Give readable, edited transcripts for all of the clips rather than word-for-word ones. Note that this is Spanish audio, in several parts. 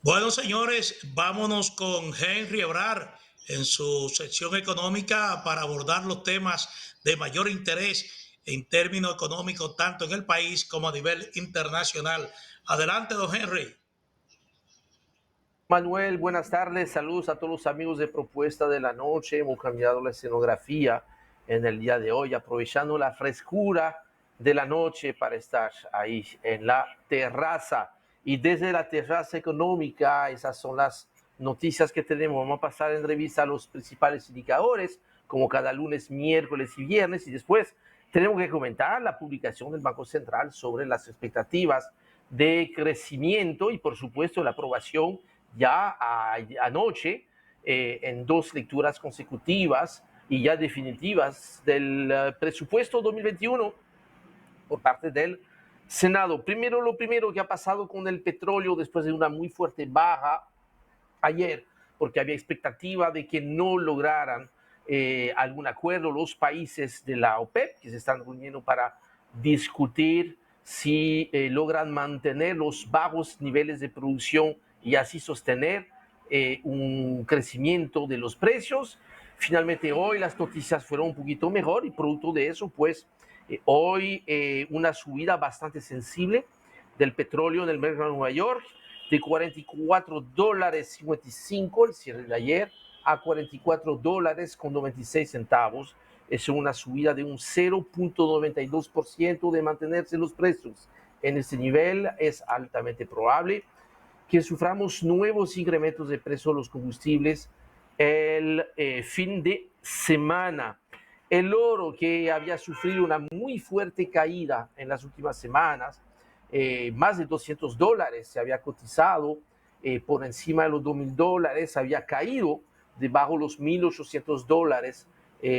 Bueno, señores, vámonos con Henry Ebrar en su sección económica para abordar los temas de mayor interés en términos económicos, tanto en el país como a nivel internacional. Adelante, don Henry. Manuel, buenas tardes, saludos a todos los amigos de Propuesta de la Noche. Hemos cambiado la escenografía en el día de hoy, aprovechando la frescura de la noche para estar ahí en la terraza. Y desde la terraza económica, esas son las noticias que tenemos. Vamos a pasar en revista los principales indicadores, como cada lunes, miércoles y viernes, y después tenemos que comentar la publicación del Banco Central sobre las expectativas de crecimiento y, por supuesto, la aprobación ya anoche en dos lecturas consecutivas y ya definitivas del presupuesto 2021 por parte del Senado. Lo primero que ha pasado con el petróleo después de una muy fuerte baja ayer, porque había expectativa de que no lograran algún acuerdo los países de la OPEP, que se están reuniendo para discutir si logran mantener los bajos niveles de producción y así sostener un crecimiento de los precios. Finalmente hoy las noticias fueron un poquito mejor y producto de eso, pues hoy una subida bastante sensible del petróleo en el mercado de Nueva York, de $44.55 el cierre de ayer a $44.96. Es una subida de un 0.92% de mantenerse los precios. En este nivel es altamente probable que suframos nuevos incrementos de precio de los combustibles el fin de semana. El oro, que había sufrido una muy fuerte caída en las últimas semanas, más de $200 se había cotizado por encima de los $2,000, había caído debajo de los $1,800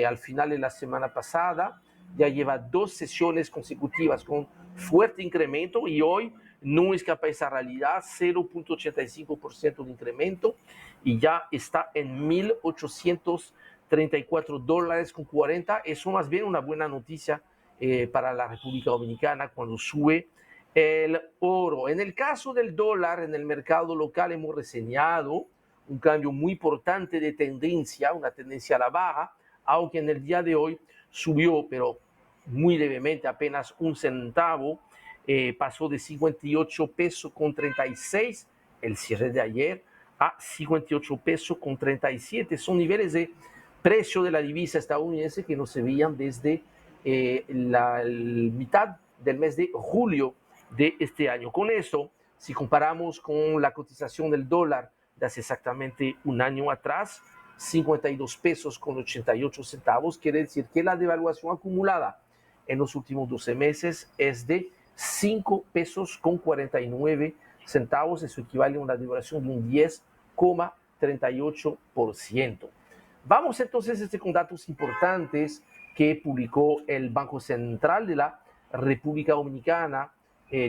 al final de la semana pasada. Ya lleva dos sesiones consecutivas con fuerte incremento y hoy no escapa esa realidad, 0.85% de incremento y ya está en $1,834.40. Eso más bien una buena noticia para la República Dominicana cuando sube el oro. En el caso del dólar, en el mercado local hemos reseñado un cambio muy importante de tendencia, una tendencia a la baja, aunque en el día de hoy subió, pero muy levemente, apenas un centavo, pasó de 58 pesos con 36 el cierre de ayer a 58 pesos con 37. Son niveles de precio de la divisa estadounidense que no se veían desde la mitad del mes de julio de este año. Con eso, si comparamos con la cotización del dólar de hace exactamente un año atrás, 52 pesos con 88 centavos, quiere decir que la devaluación acumulada en los últimos 12 meses es de 5 pesos con 49 centavos. Eso equivale a una devaluación de un 10,38%. Vamos entonces con datos importantes que publicó el Banco Central de la República Dominicana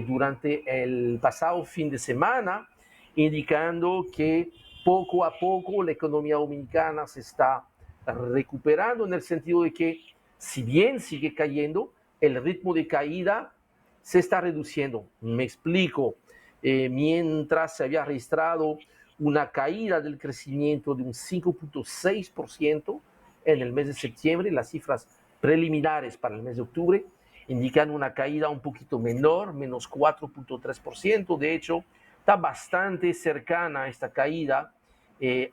durante el pasado fin de semana, indicando que poco a poco la economía dominicana se está recuperando en el sentido de que si bien sigue cayendo, el ritmo de caída se está reduciendo. Me explico. Mientras se había registrado una caída del crecimiento de un 5.6% en el mes de septiembre, las cifras preliminares para el mes de octubre indican una caída un poquito menor, menos 4.3%. De hecho, está bastante cercana esta caída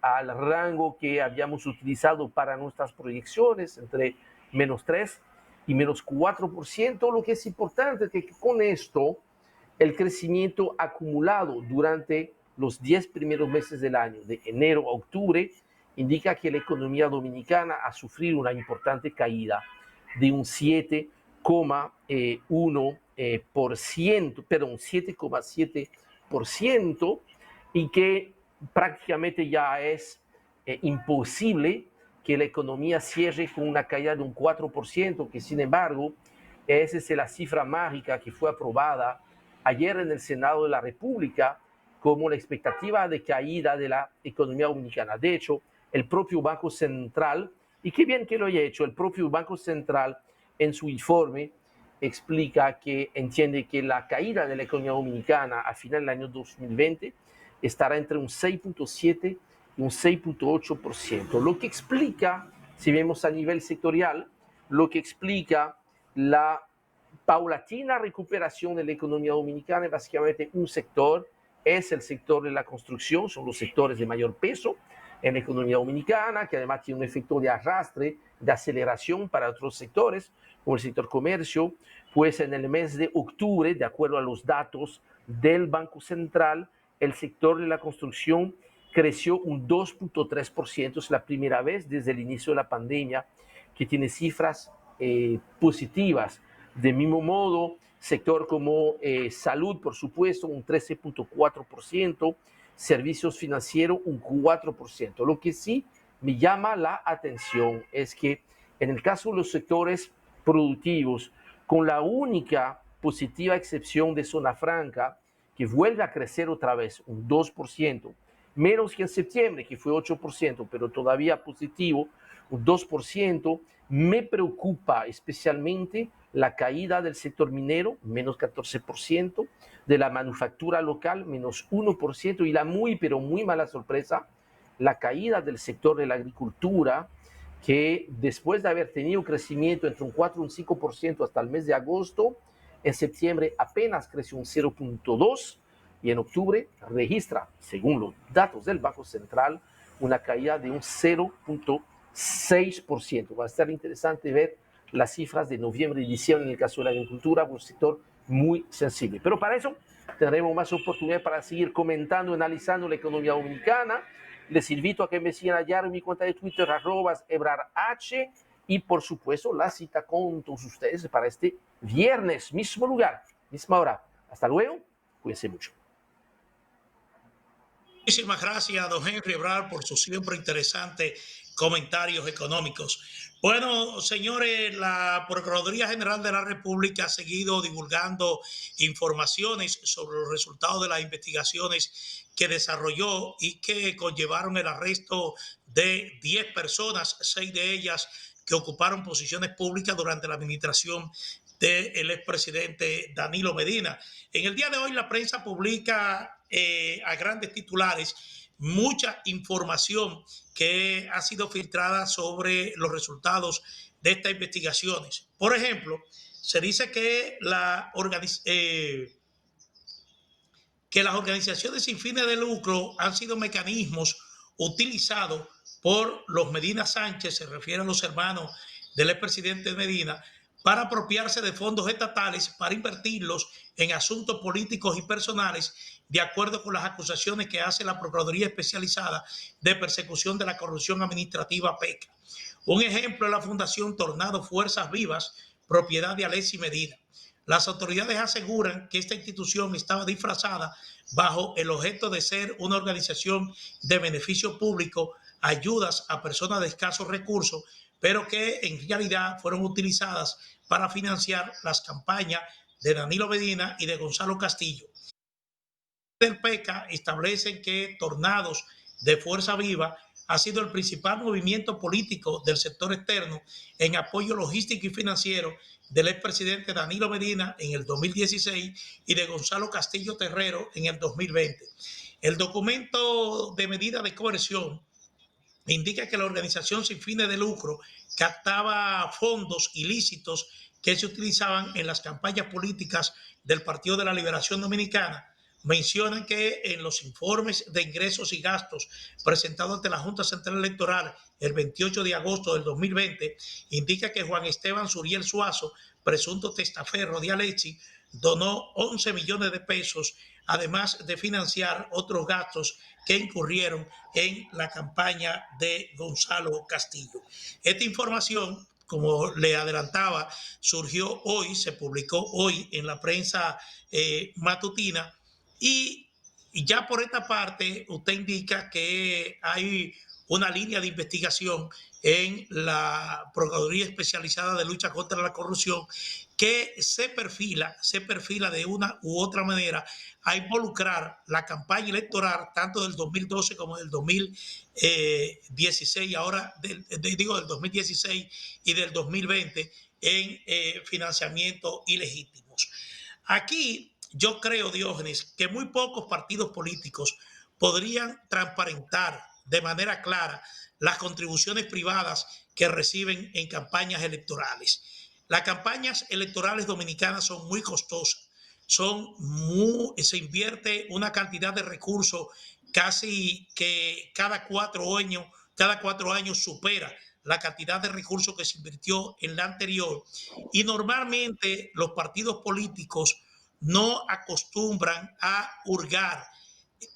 al rango que habíamos utilizado para nuestras proyecciones, entre menos 3 y menos 4%. Lo que es importante es que con esto el crecimiento acumulado durante los 10 primeros meses del año, de enero a octubre, indica que la economía dominicana ha sufrido una importante caída de un 7,1%, perdón, 7,7%, y que prácticamente ya es imposible que la economía cierre con una caída de un 4%, que sin embargo, esa es la cifra mágica que fue aprobada ayer en el Senado de la República como la expectativa de caída de la economía dominicana. De hecho, el propio Banco Central, y qué bien que lo haya hecho, el propio Banco Central en su informe explica que entiende que la caída de la economía dominicana a final del año 2020 estará entre un 6.7 y un 6.8%, lo que explica, si vemos a nivel sectorial, lo que explica la paulatina recuperación de la economía dominicana. Es básicamente un sector, es el sector de la construcción, son los sectores de mayor peso en la economía dominicana, que además tiene un efecto de arrastre, de aceleración para otros sectores, como el sector comercio. Pues en el mes de octubre, de acuerdo a los datos del Banco Central, el sector de la construcción creció un 2.3%, es la primera vez desde el inicio de la pandemia que tiene cifras positivas. De mismo modo, sector como salud, por supuesto, un 13.4%, servicios financieros un 4%. Lo que sí me llama la atención es que en el caso de los sectores productivos, con la única positiva excepción de zona franca, que vuelve a crecer otra vez un 2%, menos que en septiembre, que fue 8%, pero todavía positivo, un 2%, me preocupa especialmente la caída del sector minero, menos 14%, de la manufactura local, menos 1%, y la muy, pero muy mala sorpresa, la caída del sector de la agricultura, que después de haber tenido crecimiento entre un 4 y un 5% hasta el mes de agosto, en septiembre apenas creció un 0.2% y en octubre registra, según los datos del Banco Central, una caída de un 0.6%. Va a estar interesante ver las cifras de noviembre y diciembre en el caso de la agricultura, un sector muy sensible. Pero para eso tendremos más oportunidad para seguir comentando, analizando la economía dominicana. Les invito a que me sigan allá en mi cuenta de Twitter, @ebrarh, y por supuesto la cita con todos ustedes para este viernes, mismo lugar, misma hora. Hasta luego, cuídense mucho. Muchísimas gracias, don Henry Ebrard, por sus siempre interesantes comentarios económicos. Bueno, señores, la Procuraduría General de la República ha seguido divulgando informaciones sobre los resultados de las investigaciones que desarrolló y que conllevaron el arresto de 10 personas, 6 de ellas que ocuparon posiciones públicas durante la administración del expresidente Danilo Medina. En el día de hoy la prensa publica a grandes titulares mucha información que ha sido filtrada sobre los resultados de estas investigaciones. Por ejemplo, se dice que que las organizaciones sin fines de lucro han sido mecanismos utilizados por los Medina Sánchez, se refiere a los hermanos del expresidente Medina, para apropiarse de fondos estatales para invertirlos en asuntos políticos y personales, de acuerdo con las acusaciones que hace la Procuraduría Especializada de Persecución de la Corrupción Administrativa, PECA. Un ejemplo es la Fundación Tornado Fuerzas Vivas, propiedad de Alexis Medina. Las autoridades aseguran que esta institución estaba disfrazada bajo el objeto de ser una organización de beneficio público, ayudas a personas de escasos recursos, pero que en realidad fueron utilizadas para financiar las campañas de Danilo Medina y de Gonzalo Castillo. El PECA establecen que Tornados de Fuerza Viva ha sido el principal movimiento político del sector externo en apoyo logístico y financiero del expresidente Danilo Medina en el 2016 y de Gonzalo Castillo Terrero en el 2020. El documento de medida de coerción indica que la organización sin fines de lucro captaba fondos ilícitos que se utilizaban en las campañas políticas del Partido de la Liberación Dominicana. Mencionan que en los informes de ingresos y gastos presentados ante la Junta Central Electoral el 28 de agosto del 2020, indica que Juan Esteban Suriel Suazo, presunto testaferro de Alexis, donó 11 millones de pesos, además de financiar otros gastos que incurrieron en la campaña de Gonzalo Castillo. Esta información, como le adelantaba, surgió hoy, se publicó hoy en la prensa matutina, y ya por esta parte usted indica que hay una línea de investigación en la Procuraduría Especializada de Lucha contra la Corrupción que se perfila de una u otra manera a involucrar la campaña electoral tanto del 2012 como del 2016, ahora digo del 2016 y del 2020 en financiamiento ilegítimos. Aquí yo creo, Diógenes, que muy pocos partidos políticos podrían transparentar de manera clara las contribuciones privadas que reciben en campañas electorales. Las campañas electorales dominicanas son muy costosas, se invierte una cantidad de recursos casi que cada 4 años supera la cantidad de recursos que se invirtió en la anterior, y normalmente los partidos políticos no acostumbran a hurgar,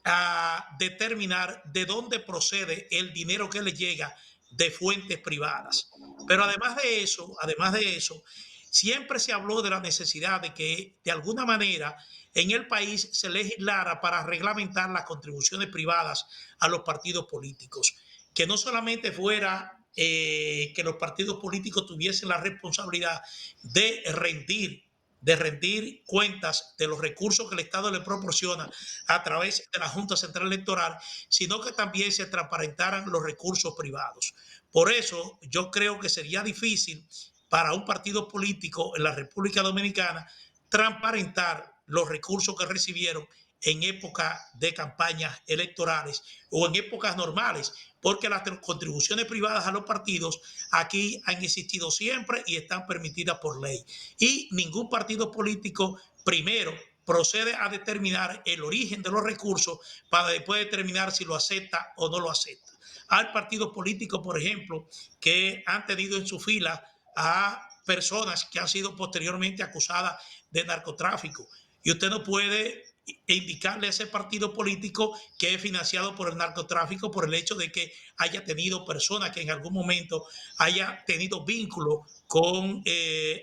a determinar de dónde procede el dinero que le llega de fuentes privadas. Pero además de eso, siempre se habló de la necesidad de que de alguna manera en el país se legislara para reglamentar las contribuciones privadas a los partidos políticos, que no solamente fuera que los partidos políticos tuviesen la responsabilidad de rendir de rendir cuentas de los recursos que el Estado le proporciona a través de la Junta Central Electoral, sino que también se transparentaran los recursos privados. Por eso yo creo que sería difícil para un partido político en la República Dominicana transparentar los recursos que recibieron en época de campañas electorales o en épocas normales, porque las contribuciones privadas a los partidos aquí han existido siempre y están permitidas por ley. Y ningún partido político primero procede a determinar el origen de los recursos para después determinar si lo acepta o no lo acepta. Hay partidos políticos, por ejemplo, que han tenido en su fila a personas que han sido posteriormente acusadas de narcotráfico, y usted no puede indicarle a ese partido político que es financiado por el narcotráfico por el hecho de que haya tenido personas que en algún momento haya tenido vínculo con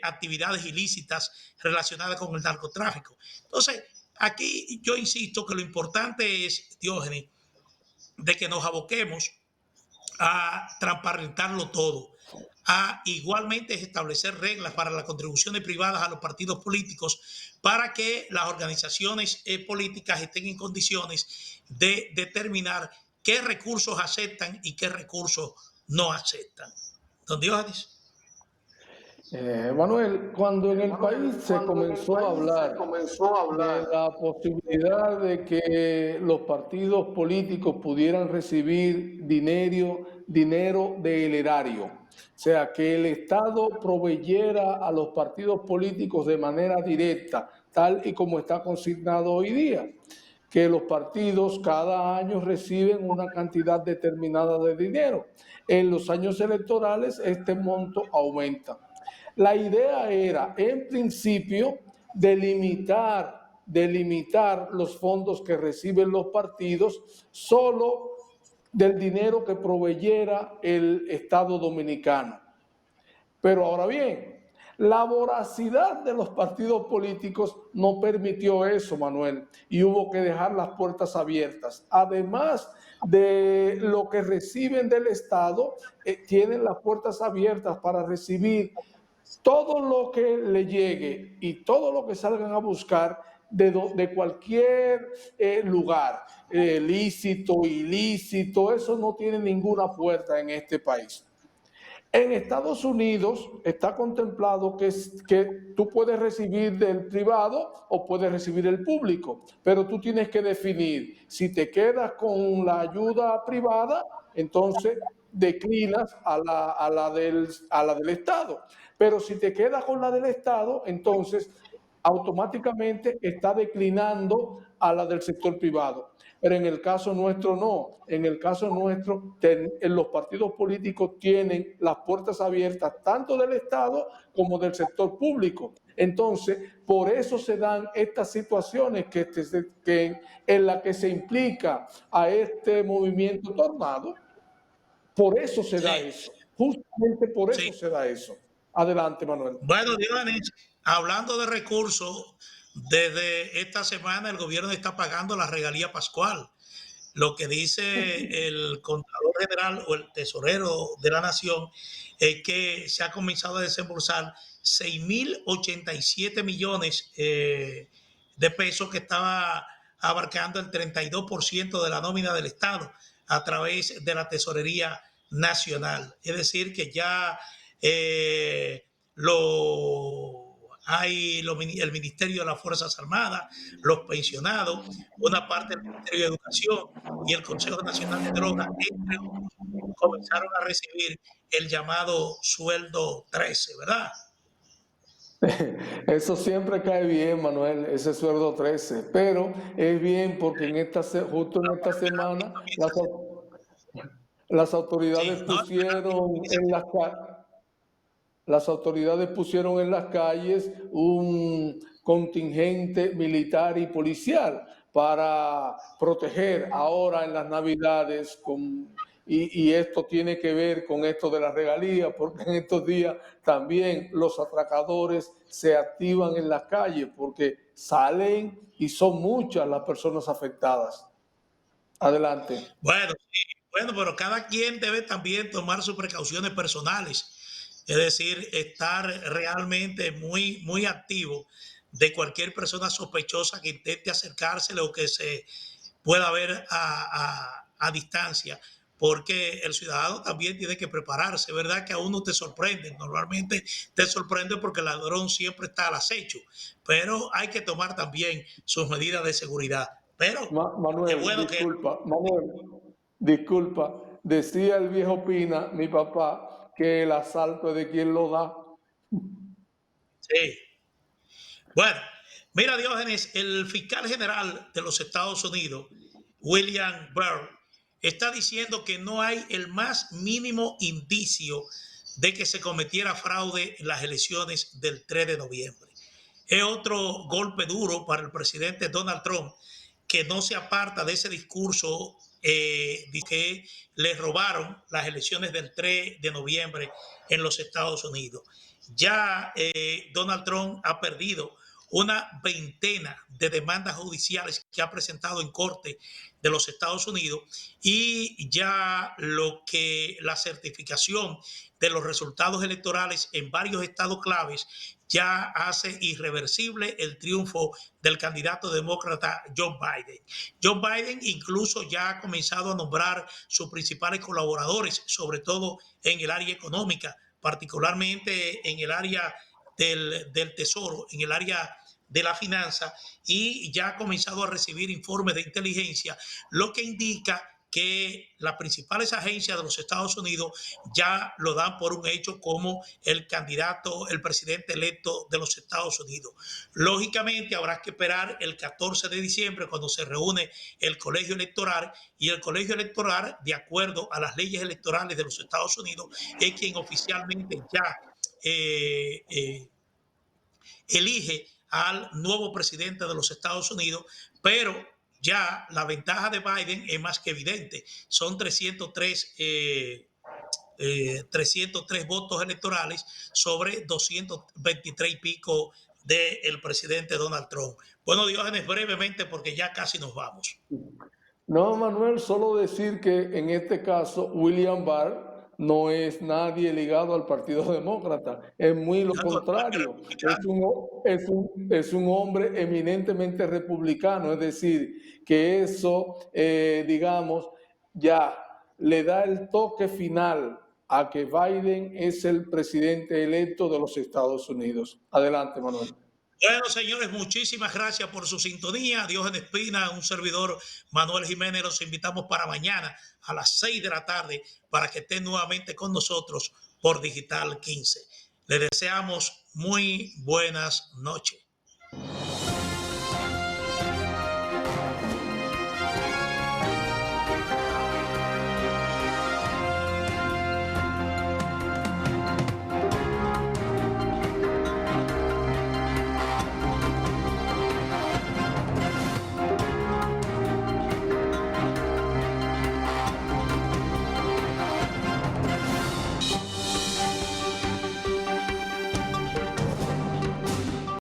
actividades ilícitas relacionadas con el narcotráfico. Entonces, aquí yo insisto que lo importante es, Diógenes, de que nos aboquemos a transparentarlo todo, a igualmente establecer reglas para las contribuciones privadas a los partidos políticos, para que las organizaciones políticas estén en condiciones de determinar qué recursos aceptan y qué recursos no aceptan. Don Diógenes. Manuel, cuando en el país se comenzó a hablar de la posibilidad de que los partidos políticos pudieran recibir dinero del erario, o sea, que el Estado proveyera a los partidos políticos de manera directa, tal y como está consignado hoy día, que los partidos cada año reciben una cantidad determinada de dinero. En los años electorales este monto aumenta. La idea era, en principio, delimitar los fondos que reciben los partidos solo del dinero que proveyera el Estado dominicano. Pero ahora bien, la voracidad de los partidos políticos no permitió eso, Manuel, y hubo que dejar las puertas abiertas. Además de lo que reciben del Estado, tienen las puertas abiertas para recibir todo lo que le llegue y todo lo que salgan a buscar de cualquier lugar, lícito, ilícito, eso no tiene ninguna puerta en este país. En Estados Unidos está contemplado que tú puedes recibir del privado o puedes recibir del público, pero tú tienes que definir si te quedas con la ayuda privada, entonces declinas a la del Estado. Pero si te quedas con la del Estado, entonces automáticamente está declinando a la del sector privado. Pero en el caso nuestro no. En el caso nuestro, los partidos políticos tienen las puertas abiertas tanto del Estado como del sector público. Entonces, por eso se dan estas situaciones en las que se implica a este movimiento tornado. Por eso se da eso. Justamente por eso se da eso. Adelante, Manuel. Bueno, Dionis, hablando de recursos, desde esta semana el gobierno está pagando la regalía pascual. Lo que dice el contador general o el tesorero de la nación es que se ha comenzado a desembolsar 6.087 millones de pesos, que estaba abarcando el 32% de la nómina del Estado a través de la Tesorería Nacional. Es decir, que ya lo hay el Ministerio de las Fuerzas Armadas, los pensionados, una parte del Ministerio de Educación y el Consejo Nacional de Drogas, entre otros, comenzaron a recibir el llamado sueldo 13, ¿verdad? Eso siempre cae bien, Manuel, ese sueldo 13, pero es bien porque justo en esta semana las autoridades Sí, no, pusieron en las autoridades pusieron en las calles un contingente militar y policial para proteger ahora en las Navidades y esto tiene que ver con esto de las regalías, porque en estos días también los atracadores se activan en las calles porque salen y son muchas las personas afectadas. Adelante. bueno, sí, bueno, pero cada quien debe también tomar sus precauciones personales, es decir, estar realmente muy, muy activo de cualquier persona sospechosa que intente acercársele o que se pueda ver a distancia, porque el ciudadano también tiene que prepararse, ¿verdad? Que a uno te sorprende, normalmente te sorprende porque el ladrón siempre está al acecho, pero hay que tomar también sus medidas de seguridad. Pero qué Manuel, bueno que disculpa, Manuel, disculpa. Decía el viejo Pina, mi papá, que el asalto es de quien lo da. sí. Bueno, mira, Diógenes, el fiscal general de los Estados Unidos, William Barr, está diciendo que no hay el más mínimo indicio de que se cometiera fraude en las elecciones del 3 de noviembre. Es otro golpe duro para el presidente Donald Trump, que no se aparta de ese discurso de que le robaron las elecciones del 3 de noviembre en los Estados Unidos. Ya Donald Trump ha perdido una veintena de demandas judiciales que ha presentado en corte de los Estados Unidos y ya lo que la certificación de los resultados electorales en varios estados claves ya hace irreversible el triunfo del candidato demócrata Joe Biden. Joe Biden incluso ya ha comenzado a nombrar sus principales colaboradores, sobre todo en el área económica, particularmente en el área del tesoro, en el área de la finanza, y ya ha comenzado a recibir informes de inteligencia, lo que indica que las principales agencias de los Estados Unidos ya lo dan por un hecho como el candidato, el presidente electo de los Estados Unidos. Lógicamente habrá que esperar el 14 de diciembre cuando se reúne el colegio electoral, y el colegio electoral, de acuerdo a las leyes electorales de los Estados Unidos, es quien oficialmente ya eh, eh, elige al nuevo presidente de los Estados Unidos, pero ya la ventaja de Biden es más que evidente. Son 303 votos electorales sobre 223 y pico del presidente Donald Trump. Bueno, Diógenes, brevemente, porque ya casi nos vamos. No, Manuel, solo decir que en este caso William Barr no es nadie ligado al Partido Demócrata, es muy lo contrario, es un hombre eminentemente republicano, es decir, que eso, digamos, ya le da el toque final a que Biden es el presidente electo de los Estados Unidos. Adelante, Manuel. Bueno, señores, muchísimas gracias por su sintonía. Diógenes Espina, un servidor, Manuel Jiménez, los invitamos para mañana a las 6 de la tarde para que estén nuevamente con nosotros por Digital 15. Les deseamos muy buenas noches.